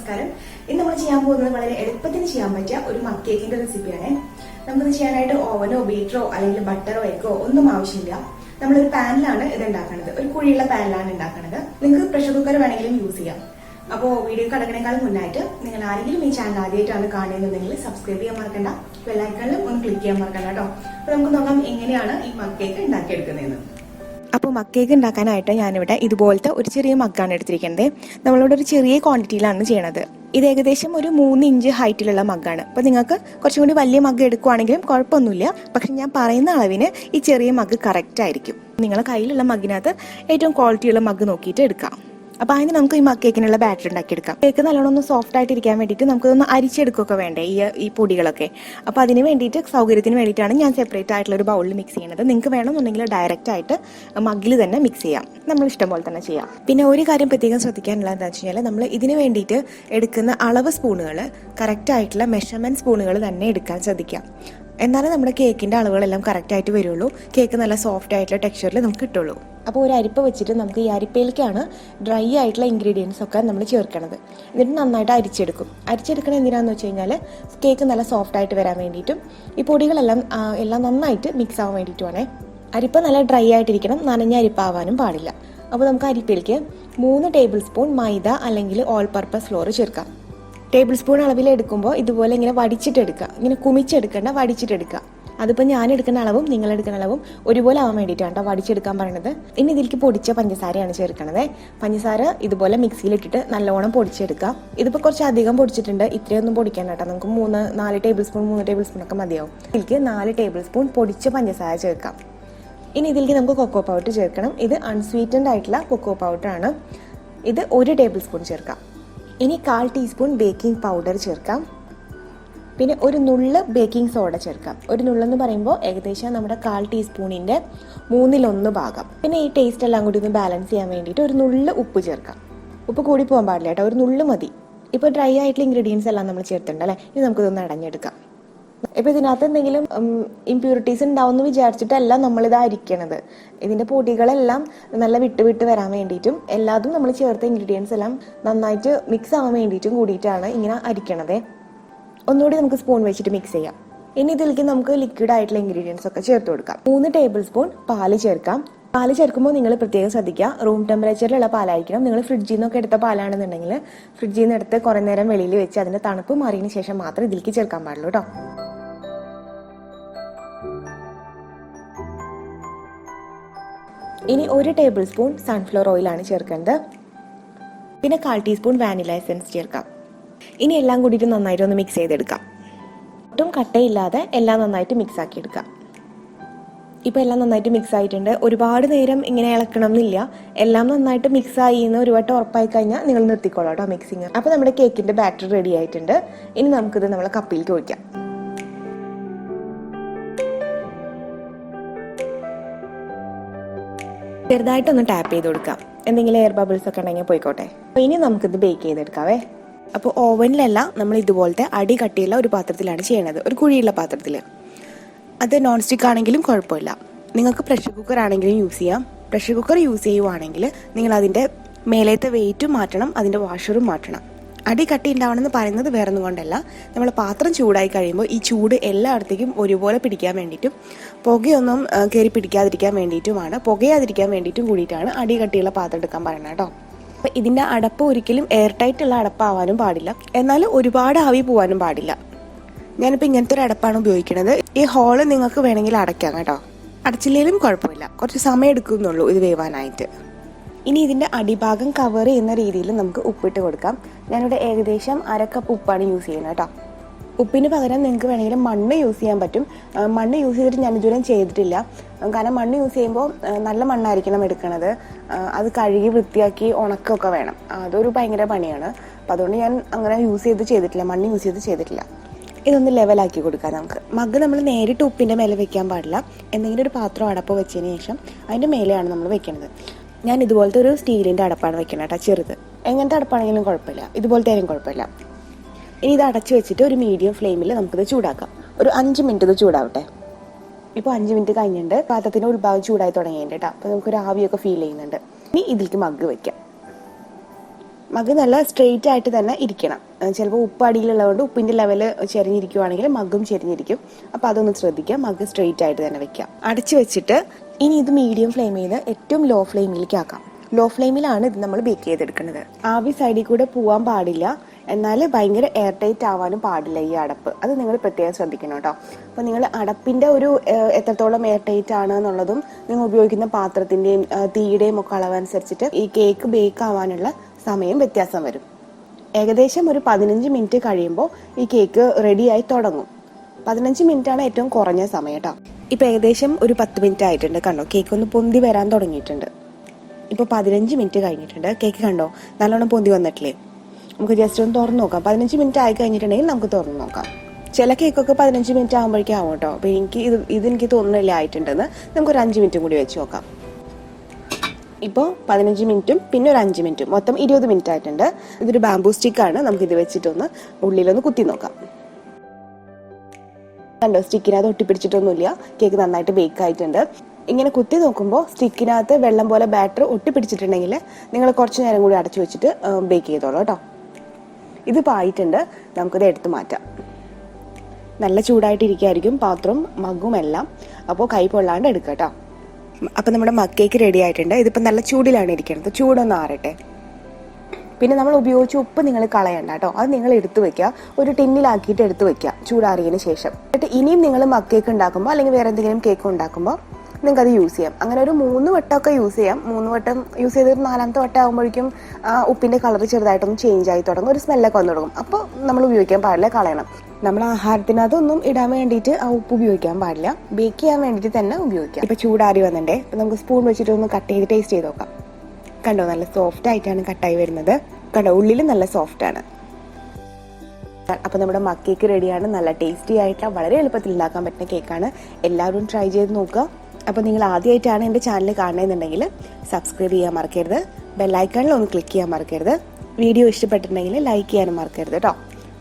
നമസ്കാരം. ഇന്ന് നമ്മൾ ചെയ്യാൻ പോകുന്നത് വളരെ എളുപ്പത്തിൽ ചെയ്യാൻ പറ്റിയ ഒരു മഗ് കേക്കിന്റെ റെസിപ്പിയാണ്. നമുക്കിത് ചെയ്യാനായിട്ട് ഓവനോ ബീറ്ററോ അല്ലെങ്കിൽ ബട്ടറോ എഗ്ഗോ ഒന്നും ആവശ്യമില്ല. നമ്മളൊരു പാനിലാണ് ഇത് ഉണ്ടാക്കുന്നത്, ഒരു കുഴിയുള്ള പാനിലാണ് ഉണ്ടാക്കുന്നത്. നിങ്ങൾക്ക് പ്രഷർ കുക്കർ വേണമെങ്കിലും യൂസ് ചെയ്യാം. അപ്പോൾ വീഡിയോ കടക്കണേക്കാളും മുന്നായിട്ട് നിങ്ങൾ ആരെങ്കിലും ഈ ചാനൽ ആദ്യമായിട്ടാണ് കാണുന്നുണ്ടെങ്കിൽ സബ്സ്ക്രൈബ് ചെയ്യാൻ മറക്കണ്ട, ബെല്ലൈക്കണിലും ഒന്ന് ക്ലിക്ക് ചെയ്യാൻ മറക്കണ്ട കേട്ടോ. അപ്പോൾ നമുക്ക് നോക്കാം എങ്ങനെയാണ് ഈ മഗ് കേക്ക് ഉണ്ടാക്കിയെടുക്കുന്നതെന്ന്. അപ്പോൾ മഗ് കേക്ക് ഉണ്ടാക്കാനായിട്ട് ഞാനിവിടെ ഇതുപോലത്തെ ഒരു ചെറിയ മഗ്ഗാണ് എടുത്തിരിക്കുന്നത്. നമ്മളിവിടെ ഒരു ചെറിയ ക്വാണ്ടിറ്റിയിലാണ് ചെയ്യണത്. ഇത് ഏകദേശം ഒരു 3 ഇഞ്ച് ഹൈറ്റിലുള്ള മഗ്ഗാണ്. അപ്പോൾ നിങ്ങൾക്ക് കുറച്ചും കൂടി വലിയ മഗ്ഗ് എടുക്കുവാണെങ്കിലും കുഴപ്പമൊന്നുമില്ല. പക്ഷെ ഞാൻ പറയുന്ന അളവിന് ഈ ചെറിയ മഗ്ഗ് കറക്റ്റ് ആയിരിക്കും. നിങ്ങളുടെ കയ്യിലുള്ള മഗ്ഗിനകത്ത് ഏറ്റവും ക്വാളിറ്റിയുള്ള മഗ്ഗ് നോക്കിയിട്ട് എടുക്കാം. അപ്പോൾ അതിന് നമുക്ക് ഈ മഗ് കേക്കിനുള്ള ബാറ്റർ ഉണ്ടാക്കിയെടുക്കാം. കേക്ക് നല്ലോണം ഒന്ന് സോഫ്റ്റ് ആയിട്ടിരിക്കാൻ വേണ്ടിയിട്ട് നമുക്കൊന്ന് അരിച്ചെടുക്കുകയൊക്കെ വേണ്ടേ ഈ പൊടികളൊക്കെ. അപ്പോൾ അതിന് വേണ്ടിയിട്ട് സൗകര്യത്തിന് വേണ്ടിയിട്ടാണ് ഞാൻ സെപ്പറേറ്റ് ആയിട്ടുള്ള ഒരു ബൗളിൽ മിക്സ് ചെയ്യുന്നത്. നിങ്ങൾക്ക് വേണമെന്നുണ്ടെങ്കിൽ ഡയറക്റ്റ് ആയിട്ട് മഗ്ഗിൽ തന്നെ മിക്സ് ചെയ്യാം, നമ്മൾ ഇഷ്ടം പോലെ തന്നെ ചെയ്യാം. പിന്നെ ഒരു കാര്യം പ്രത്യേകം ശ്രദ്ധിക്കാനുള്ളത് എന്താണെന്ന് വെച്ച് കഴിഞ്ഞാൽ നമ്മൾ ഇതിന് വേണ്ടിയിട്ട് എടുക്കുന്ന അളവ് സ്പൂണുകൾ കറക്റ്റ് ആയിട്ടുള്ള മെഷർമെൻറ്റ് സ്പൂണുകൾ തന്നെ എടുക്കാൻ ശ്രദ്ധിക്കാം. എന്നാലും നമ്മുടെ കേക്കിൻ്റെ അളവുകളെല്ലാം കറക്റ്റായിട്ട് വരുള്ളൂ. കേക്ക് നല്ല സോഫ്റ്റ് ആയിട്ടുള്ള ടെക്സ്ചറിൽ നമുക്ക് കിട്ടുള്ളൂ. അപ്പോൾ ഒരു അരിപ്പ വെച്ചിട്ട് നമുക്ക് ഈ അരിപ്പയിലേക്കാണ് ഡ്രൈ ആയിട്ടുള്ള ഇൻഗ്രീഡിയൻസ് ഒക്കെ നമ്മൾ ചേർക്കണത്. എന്നിട്ട് നന്നായിട്ട് അരിച്ചെടുക്കും. അരിച്ചെടുക്കണത് എന്തിനാണെന്ന് വെച്ച് കഴിഞ്ഞാൽ കേക്ക് നല്ല സോഫ്റ്റ് ആയിട്ട് വരാൻ വേണ്ടിയിട്ടും ഈ പൊടികളെല്ലാം നന്നായിട്ട് മിക്സ് ആവാൻ വേണ്ടിയിട്ടുമാണ്. അരിപ്പ നല്ല ഡ്രൈ ആയിട്ടിരിക്കണം, നനഞ്ഞ അരിപ്പ ആവാനും പാടില്ല. അപ്പോൾ നമുക്ക് അരിപ്പയിലേക്ക് 3 ടേബിൾ സ്പൂൺ മൈദ അല്ലെങ്കിൽ ഓൾ പർപ്പസ് ഫ്ലോർ ചേർക്കാം. ടേബിൾ സ്പൂൺ അളവിൽ എടുക്കുമ്പോൾ ഇതുപോലെ ഇങ്ങനെ വടിച്ചിട്ടെടുക്കുക, ഇങ്ങനെ കുമിച്ചെടുക്കേണ്ട, വടിച്ചിട്ടെടുക്കുക. അതിപ്പോൾ ഞാൻ എടുക്കുന്ന അളവും നിങ്ങൾ എടുക്കുന്ന അളവും ഒരുപോലെ ആവാൻ വേണ്ടിയിട്ടാണ് കേട്ടോ വടിച്ചെടുക്കാൻ പറയുന്നത്. ഇനി ഇതിലേക്ക് പൊടിച്ച പഞ്ചസാരയാണ് ചേർക്കണത്. പഞ്ചസാര ഇതുപോലെ മിക്സിയിലിട്ടിട്ട് നല്ലോണം പൊടിച്ചെടുക്കുക. ഇതിപ്പോൾ കുറച്ച് അധികം പൊടിച്ചിട്ടുണ്ട്, ഇത്രയൊന്നും പൊടിക്കാൻ കേട്ടോ. നമുക്ക് 3-4 ടേബിൾ സ്പൂൺ ഒക്കെ മതിയാവും. ഇതിലേക്ക് 4 ടേബിൾ സ്പൂൺ പൊടിച്ച പഞ്ചസാര ചേർക്കാം. ഇനി ഇതിലേക്ക് നമുക്ക് കൊക്കോ പൗഡർ ചേർക്കണം. ഇത് അൺസ്വീറ്റൻഡ് ആയിട്ടുള്ള കൊക്കോ പൗഡറാണ്. ഇത് 1 ടേബിൾ സ്പൂൺ ചേർക്കാം. ഇനി 1/4 ടീസ്പൂൺ ബേക്കിംഗ് പൗഡർ ചേർക്കാം. പിന്നെ ഒരു നുള്ള് ബേക്കിംഗ് സോഡ ചേർക്കാം. ഒരു നുള്ളെന്ന് പറയുമ്പോൾ ഏകദേശം നമ്മുടെ 1/4 ടീസ്പൂണിൻ്റെ 1/3 ഭാഗം. പിന്നെ ഈ ടേസ്റ്റ് എല്ലാം കൂടി ഒന്ന് ബാലൻസ് ചെയ്യാൻ വേണ്ടിയിട്ട് ഒരു നുള്ള് ഉപ്പ് ചേർക്കാം. ഉപ്പ് കൂടി പോകാൻ പാടില്ല കേട്ടോ, ഒരു നുള്ള് മതി. ഇപ്പോൾ ഡ്രൈ ആയിട്ടുള്ള ഇൻഗ്രീഡിയൻസ് എല്ലാം നമ്മൾ ചേർത്തിട്ടുണ്ട് അല്ലേ. ഇനി നമുക്കിതൊന്ന് അടഞ്ഞെടുക്കാം. ഇപ്പോൾ ഇതിനകത്ത് എന്തെങ്കിലും ഇമ്പ്യൂരിറ്റീസ് ഉണ്ടാവുമെന്ന് വിചാരിച്ചിട്ടല്ല നമ്മളിത് അരിക്കണത്. ഇതിൻ്റെ പൊടികളെല്ലാം നല്ല വിട്ട് വരാൻ വേണ്ടിയിട്ടും എല്ലാതും നമ്മൾ ചേർത്ത ഇൻഗ്രീഡിയൻസ് എല്ലാം നന്നായിട്ട് മിക്സ് ആവാൻ വേണ്ടിയിട്ടും കൂടിയിട്ടാണ് ഇങ്ങനെ അരിക്കണത്. ഒന്നുകൂടി നമുക്ക് സ്പൂൺ വെച്ചിട്ട് മിക്സ് ചെയ്യാം. ഇനി ഇതിലേക്ക് നമുക്ക് ലിക്വിഡ് ആയിട്ടുള്ള ഇൻഗ്രീഡിയൻസ് ഒക്കെ ചേർത്ത് കൊടുക്കാം. 3 ടേബിൾ സ്പൂൺ പാല് ചേർക്കാം. പാല് ചേർക്കുമ്പോൾ നിങ്ങൾ പ്രത്യേകം ശ്രദ്ധിക്കുക, റൂം ടെമ്പറേച്ചറിലുള്ള പാലായിരിക്കണം. നിങ്ങൾ ഫ്രിഡ്ജിൽ നിന്നൊക്കെ എടുത്ത പാലാണെന്നുണ്ടെങ്കിൽ ഫ്രിഡ്ജിൽ നിന്ന് എടുത്ത് കുറേ നേരം വെളിയിൽ വെച്ച് അതിൻ്റെ തണുപ്പ് മാറിയതിന് ശേഷം മാത്രം ഇതിലേക്ക് ചേർക്കാൻ പാടുള്ളൂ കേട്ടോ. ഇനി 1 ടേബിൾ സ്പൂൺ സൺഫ്ലവർ ഓയിലാണ് ചേർക്കേണ്ടത്. പിന്നെ 1/4 ടീസ്പൂൺ വാനില എസൻസ് ചേർക്കാം. ഇനി എല്ലാം കൂടിയിട്ട് നന്നായിട്ട് ഒന്ന് മിക്സ് ചെയ്തെടുക്കാം. ഒട്ടും കട്ടയില്ലാതെ എല്ലാം നന്നായിട്ട് മിക്സ് ആക്കി എടുക്കാം. ഇപ്പോൾ എല്ലാം നന്നായിട്ട് മിക്സ് ആയിട്ടുണ്ട്. ഒരുപാട് നേരം ഇങ്ങനെ ഇളക്കണം എന്നില്ല. എല്ലാം നന്നായിട്ട് മിക്സ് ആയി എന്ന് ഒരു വട്ടം ഉറപ്പായി കഴിഞ്ഞാൽ നിങ്ങൾ നിർത്തിക്കോളാം കേട്ടോ മിക്സിങ്. അപ്പോൾ നമ്മുടെ കേക്കിൻ്റെ ബാറ്റർ റെഡി ആയിട്ടുണ്ട്. ഇനി നമുക്കിത് നമ്മളെ കപ്പിലേക്ക് ഒഴിക്കാം. ചെറുതായിട്ടൊന്ന് ടാപ്പ് ചെയ്ത് കൊടുക്കാം, എന്തെങ്കിലും എയർ ബബിൾസ് ഒക്കെ ഉണ്ടെങ്കിൽ പോയിക്കോട്ടെ. അപ്പോൾ ഇനി നമുക്കിത് ബേക്ക് ചെയ്തെടുക്കാവേ. അപ്പോൾ ഓവനിലല്ല, നമ്മൾ ഇതുപോലത്തെ അടി കട്ടിയുള്ള ഒരു പാത്രത്തിലാണ് ചെയ്യണത്, ഒരു കുഴിയുള്ള പാത്രത്തിൽ. അത് നോൺ സ്റ്റിക്ക് ആണെങ്കിലും കുഴപ്പമില്ല. നിങ്ങൾക്ക് പ്രഷർ കുക്കർ ആണെങ്കിലും യൂസ് ചെയ്യാം. പ്രഷർ കുക്കർ യൂസ് ചെയ്യുവാണെങ്കിൽ നിങ്ങൾ അതിൻ്റെ മേലത്തെ വെയിറ്റും മാറ്റണം, അതിൻ്റെ വാഷറും മാറ്റണം. അടി കട്ടി ഉണ്ടാവണമെന്ന് പറയുന്നത് വേറൊന്നും കൊണ്ടല്ല, നമ്മൾ പാത്രം ചൂടായി കഴിയുമ്പോൾ ഈ ചൂട് എല്ലായിടത്തേക്കും ഒരുപോലെ പിടിക്കാൻ വേണ്ടിയിട്ടും പുകയൊന്നും കയറി പിടിക്കാതിരിക്കാൻ വേണ്ടിയിട്ടുമാണ്, പുകയാതിരിക്കാൻ വേണ്ടിയിട്ടും കൂടിയിട്ടാണ് അടി കട്ടിയുള്ള പാത്രം എടുക്കാൻ പറയുന്നത് കേട്ടോ. അപ്പോൾ ഇതിൻ്റെ അടപ്പ് ഒരിക്കലും എയർ ടൈറ്റ് ഉള്ള അടപ്പാവാനും പാടില്ല, എന്നാൽ ഒരുപാട് ആവി പോകാനും പാടില്ല. ഞാനിപ്പോൾ ഇങ്ങനത്തെ ഒരു അടപ്പാണ് ഉപയോഗിക്കുന്നത്. ഈ ഹോള് നിങ്ങൾക്ക് വേണമെങ്കിൽ അടയ്ക്കാം കേട്ടോ, അടച്ചില്ലെങ്കിലും കുഴപ്പമില്ല, കുറച്ച് സമയം എടുക്കുന്നുള്ളൂ ഇത് വേവാനായിട്ട്. ഇനി ഇതിൻ്റെ അടിഭാഗം കവർ ചെയ്യുന്ന രീതിയിൽ നമുക്ക് ഉപ്പിട്ട് കൊടുക്കാം. ഞാനിവിടെ ഏകദേശം 1/2 കപ്പ് ഉപ്പാണ് യൂസ് ചെയ്യുന്നത് കേട്ടോ. ഉപ്പിന് പകരം നിങ്ങൾക്ക് വേണമെങ്കിൽ മണ്ണ് യൂസ് ചെയ്യാൻ പറ്റും. മണ്ണ് യൂസ് ചെയ്തിട്ട് ഞാൻ ഇതുവരെ ചെയ്തിട്ടില്ല, കാരണം മണ്ണ് യൂസ് ചെയ്യുമ്പോൾ നല്ല മണ്ണായിരിക്കണം എടുക്കണത്. അത് കഴുകി വൃത്തിയാക്കി ഉണക്കൊക്കെ വേണം, അതൊരു ഭയങ്കര പണിയാണ്. അപ്പോൾ അതുകൊണ്ട് ഞാൻ അങ്ങനെ ചെയ്തിട്ടില്ല, മണ്ണ് യൂസ് ചെയ്ത് ചെയ്തിട്ടില്ല. ഇതൊന്ന് ലെവലാക്കി കൊടുക്കാം നമുക്ക്. മഗ്ഗ് നമ്മൾ നേരിട്ട് ഉപ്പിൻ്റെ മേലെ വെക്കാൻ പാടില്ല, എന്തെങ്കിലും ഒരു പാത്രം അടപ്പ് വെച്ചതിന് ശേഷം അതിൻ്റെ മേലെയാണ് നമ്മൾ വെക്കുന്നത്. ഞാൻ ഇതുപോലത്തെ ഒരു സ്റ്റീലിൻ്റെ അടപ്പാണ് വെക്കുന്നത് കേട്ടോ, ചെറുത്. എങ്ങനത്തെ അടപ്പാണെങ്കിലും കുഴപ്പമില്ല, ഇതുപോലത്തെ ആയാലും കുഴപ്പമില്ല. ഇനി ഇത് അടച്ച് വെച്ചിട്ട് ഒരു മീഡിയം ഫ്ലെയിമിൽ നമുക്കിത് ചൂടാക്കാം. ഒരു 5 മിനിറ്റ് ഇത് ചൂടാവട്ടെ. ഇപ്പോൾ 5 മിനിറ്റ് കഴിഞ്ഞിട്ടുണ്ട്. പാത്രത്തിൻ്റെ ഉൾഭാഗം ചൂടായി തുടങ്ങിയിട്ടുണ്ട് കേട്ടോ. അപ്പോൾ നമുക്കൊരു ആവിയൊക്കെ ഫീൽ ചെയ്യുന്നുണ്ട്. ഇനി ഇതിലേക്ക് മഗ്ഗ് വെക്കാം. മഗ് നല്ല സ്ട്രെയിറ്റ് ആയിട്ട് തന്നെ ഇരിക്കണം. ചിലപ്പോൾ ഉപ്പ് അടിയിലുള്ളതുകൊണ്ട് ഉപ്പിന്റെ ലെവല് ചെരിഞ്ഞിരിക്കുവാണെങ്കിൽ മഗ്ഗും ചെരിഞ്ഞിരിക്കും. അപ്പോൾ അതൊന്ന് ശ്രദ്ധിക്കുക. മഗ് സ്ട്രെയിറ്റ് ആയിട്ട് തന്നെ വെക്കാം. അടച്ചു വെച്ചിട്ട് ഇനി ഇത് മീഡിയം ഫ്ലെയിമിൽ നിന്ന് ഏറ്റവും ലോ ഫ്ലെയിമിലേക്ക് ആക്കാം. ലോ ഫ്ലെയിമിലാണ് ഇത് നമ്മൾ ബേക്ക് ചെയ്തെടുക്കുന്നത്. ആവി സൈഡിൽ കൂടെ പോകാൻ പാടില്ല, എന്നാൽ ഭയങ്കര എയർ ടൈറ്റ് ആവാനും പാടില്ല ഈ അടപ്പ്. അത് നിങ്ങൾ പ്രത്യേകം ശ്രദ്ധിക്കണം കേട്ടോ. അപ്പോൾ നിങ്ങൾ അടപ്പിന്റെ ഒരു എത്രത്തോളം എയർ ടൈറ്റ് ആണ് എന്നുള്ളതും നിങ്ങൾ ഉപയോഗിക്കുന്ന പാത്രത്തിന്റെയും തീയുടെയും ഒക്കെ അളവനുസരിച്ചിട്ട് ഈ കേക്ക് ബേക്ക് ആവാനുള്ള സമയം വ്യത്യാസം വരും. ഏകദേശം ഒരു 15 മിനിറ്റ് കഴിയുമ്പോൾ ഈ കേക്ക് റെഡിയായി തുടങ്ങും. 15 മിനിറ്റ് ആണ് ഏറ്റവും കുറഞ്ഞ സമയം കേട്ടോ. ഇപ്പൊ ഏകദേശം ഒരു 10 മിനിറ്റ് ആയിട്ടുണ്ട്. കണ്ടോ, കേക്ക് ഒന്ന് പൊന്തി വരാൻ തുടങ്ങിയിട്ടുണ്ട്. ഇപ്പോൾ 15 മിനിറ്റ് കഴിഞ്ഞിട്ടുണ്ട്. കേക്ക് കണ്ടോ നല്ലോണം പൊന്തി വന്നിട്ടില്ലേ? നമുക്ക് ജസ്റ്റ് ഒന്ന് തുറന്നു നോക്കാം. 15 മിനിറ്റ് ആയി കഴിഞ്ഞിട്ടുണ്ടെങ്കിൽ നമുക്ക് തുറന്നു നോക്കാം. ചില കേക്കൊക്കെ 15 മിനിറ്റ് ആകുമ്പോഴേക്കും ആവും കേട്ടോ. അപ്പോൾ എനിക്ക് തോന്നുന്നില്ല ആയിട്ടുണ്ടെന്ന്. നമുക്കൊരു 5 മിനിറ്റും കൂടി വെച്ച് നോക്കാം. ഇപ്പോൾ 15 മിനിറ്റും പിന്നെ ഒരു 5 മിനിറ്റും, മൊത്തം 20 മിനിറ്റ് ആയിട്ടുണ്ട്. ഇതൊരു ബാംബൂ സ്റ്റിക്കാണ്. നമുക്കിത് വെച്ചിട്ടൊന്ന് ഉള്ളിലൊന്ന് കുത്തി നോക്കാം. കണ്ടോ, സ്റ്റിക്കിനകത്ത് ഒട്ടിപ്പിടിച്ചിട്ടൊന്നുമില്ല. കേക്ക് നന്നായിട്ട് ബേക്ക് ആയിട്ടുണ്ട്. ഇങ്ങനെ കുത്തി നോക്കുമ്പോൾ സ്റ്റിക്കിനകത്ത് വെള്ളം പോലെ ബാറ്റർ ഒട്ടിപ്പിടിച്ചിട്ടുണ്ടെങ്കിൽ നിങ്ങൾ കുറച്ച് നേരം കൂടി അടച്ചു വെച്ചിട്ട് ബേക്ക് ചെയ്തോളൂ കേട്ടോ. ഇതിപ്പോൾ ആയിട്ടുണ്ട്. നമുക്കിത് എടുത്തു മാറ്റാം. നല്ല ചൂടായിട്ടിരിക്കുകയായിരിക്കും പാത്രവും മഗ്ഗും എല്ലാം. അപ്പോൾ കൈ പൊള്ളാണ്ട് എടുക്കുക കേട്ടോ. അപ്പം നമ്മുടെ മഗ് കേക്ക് റെഡി ആയിട്ടുണ്ട്. ഇതിപ്പോൾ നല്ല ചൂടിലാണ് ഇരിക്കുന്നത്. ചൂടൊന്ന് ആറട്ടെ. പിന്നെ നമ്മൾ ഉപയോഗിച്ച ഉപ്പ് നിങ്ങൾ കളയണ്ട കേട്ടോ. അത് നിങ്ങൾ എടുത്തു വെക്കുക. ഒരു ടിന്നിലാക്കിയിട്ട് എടുത്തു വെക്കുക ചൂടാറിയതിന് ശേഷം. എന്നിട്ട് ഇനിയും നിങ്ങൾ മഗ് കേക്ക് ഉണ്ടാക്കുമ്പോൾ അല്ലെങ്കിൽ വേറെ എന്തെങ്കിലും കേക്ക് ഉണ്ടാക്കുമ്പോൾ നിങ്ങൾക്ക് അത് യൂസ് ചെയ്യാം. അങ്ങനെ ഒരു 3 വട്ടമൊക്കെ യൂസ് ചെയ്യാം. 3 വട്ടം യൂസ് ചെയ്തൊരു 4ാമത്തെ വട്ടം ആകുമ്പോഴേക്കും ഉപ്പിന്റെ കളർ ചെറുതായിട്ടൊന്ന് ചേഞ്ച് ആയി തുടങ്ങും. ഒരു സ്മെല്ലൊക്കെ വന്നു തുടങ്ങും. അപ്പോൾ നമ്മൾ ഉപയോഗിക്കാൻ പാടില്ല, കളയണം. നമ്മൾ ആഹാരത്തിനകത്തൊന്നും ഇടാൻ വേണ്ടിയിട്ട് ആ ഉപ്പ് ഉപയോഗിക്കാൻ പാടില്ല. ബേക്ക് ചെയ്യാൻ വേണ്ടിയിട്ട് തന്നെ ഉപയോഗിക്കാം. ഇപ്പൊ ചൂടാറി വന്നിട്ടേ നമുക്ക് സ്പൂൺ വെച്ചിട്ട് ഒന്ന് കട്ട് ചെയ്ത് ടേസ്റ്റ് ചെയ്ത് നോക്കാം. കണ്ടോ, നല്ല സോഫ്റ്റ് ആയിട്ടാണ് കട്ടായി വരുന്നത്. കണ്ടോ, ഉള്ളിൽ നല്ല സോഫ്റ്റ് ആണ്. അപ്പൊ നമ്മുടെ മഗ് കേക്ക് റെഡിയാണ്. നല്ല ടേസ്റ്റി ആയിട്ടുള്ള വളരെ എളുപ്പത്തിൽ ഉണ്ടാക്കാൻ പറ്റുന്ന കേക്കാണ്. എല്ലാവരും ട്രൈ ചെയ്ത് നോക്കുക. അപ്പോൾ നിങ്ങൾ ആദ്യമായിട്ടാണ് എൻ്റെ ചാനൽ കാണുന്നുണ്ടെങ്കിൽ സബ്സ്ക്രൈബ് ചെയ്യാൻ മറക്കരുത്. ബെല്ലൈക്കണിൽ ഒന്ന് ക്ലിക്ക് ചെയ്യാൻ മറക്കരുത്. വീഡിയോ ഇഷ്ടപ്പെട്ടിട്ടുണ്ടെങ്കിൽ ലൈക്ക് ചെയ്യാനും മറക്കരുത് കേട്ടോ.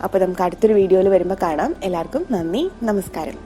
അപ്പോൾ നമുക്ക് അടുത്തൊരു വീഡിയോയിൽ വരുമ്പോൾ കാണാം. എല്ലാവർക്കും നന്ദി, നമസ്കാരം.